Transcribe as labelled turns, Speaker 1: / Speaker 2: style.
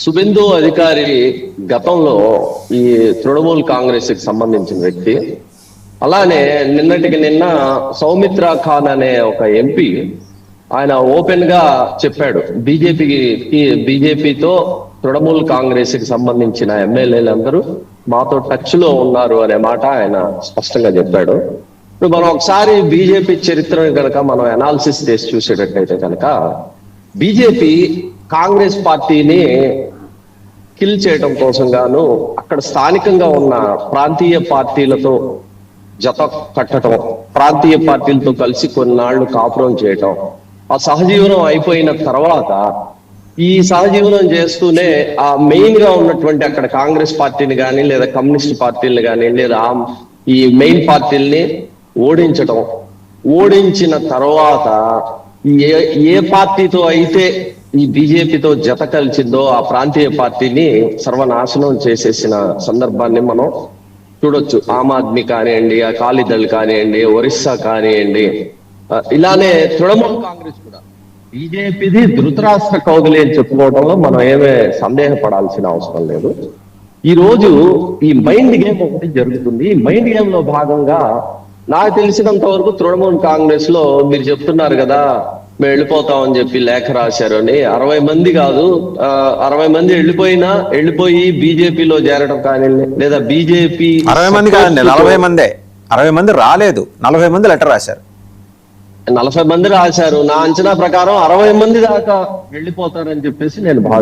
Speaker 1: సుబిందు అధికారి గతంలో ఈ తృణమూల్ కాంగ్రెస్ కి సంబంధించిన వ్యక్తి. అలానే నిన్నటికి నిన్న సౌమిత్రా ఖాన్ అనే ఒక ఎంపీ ఆయన ఓపెన్ గా చెప్పాడు, బీజేపీతో తృణమూల్ కాంగ్రెస్ కి సంబంధించిన ఎమ్మెల్యేలందరూ మాతో టచ్ లో ఉన్నారు అనే మాట ఆయన స్పష్టంగా చెప్పాడు. ఇప్పుడు మనం ఒకసారి బీజేపీ చరిత్రను కనుక మనం అనాలిసిస్ చేసి చూసేటట్టయితే కనుక బీజేపీ కాంగ్రెస్ పార్టీని కిల్ చేయడం కోసం గాను అక్కడ స్థానికంగా ఉన్న ప్రాంతీయ పార్టీలతో జత కట్టడం, ప్రాంతీయ పార్టీలతో కలిసి కొన్నాళ్లు కాపురం చేయటం, ఆ సహజీవనం అయిపోయిన తర్వాత ఈ సహజీవనం చేస్తూనే ఆ మెయిన్ గా ఉన్నటువంటి అక్కడ కాంగ్రెస్ పార్టీని కానీ లేదా కమ్యూనిస్ట్ పార్టీని కానీ లేదా ఈ మెయిన్ పార్టీల్ని ఓడించటం, ఓడించిన తర్వాత ఏ పార్టీతో అయితే ఈ బీజేపీతో జత కలిసిందో ఆ ప్రాంతీయ పార్టీని సర్వనాశనం చేసేసిన సందర్భాన్ని మనం చూడొచ్చు. ఆమ్ ఆద్మీ కానివ్వండి, అకాలీదళ్ కానివ్వండి, ఒరిస్సా కానివ్వండి, ఇలానే తృణమూల్ కాంగ్రెస్ కూడా బీజేపీది ధృతరాష్ట్ర కౌగిలి అని చెప్పుకోవడంలో మనం ఏమే సందేహపడాల్సిన అవసరం లేదు. ఈ రోజు ఈ మైండ్ గేమ్ ఒకటి జరుగుతుంది. ఈ మైండ్ గేమ్ లో భాగంగా నాకు తెలిసినంత వరకు తృణమూల్ కాంగ్రెస్ లో మీరు చెప్తున్నారు కదా మేము వెళ్ళిపోతామని చెప్పి లేఖ రాశారు అని, 60 మంది కాదు 60 మంది వెళ్ళిపోయి బీజేపీలో చేరడం కానీ లేదా బీజేపీ
Speaker 2: 60 మంది కాదండి, 40 మందే. 60 మంది రాలేదు, 40 మంది లెటర్ రాశారు.
Speaker 1: 40 మంది రాశారు. నా అంచనా ప్రకారం 60 మంది దాకా వెళ్ళిపోతారని చెప్పేసి నేను భావిస్తున్నాను.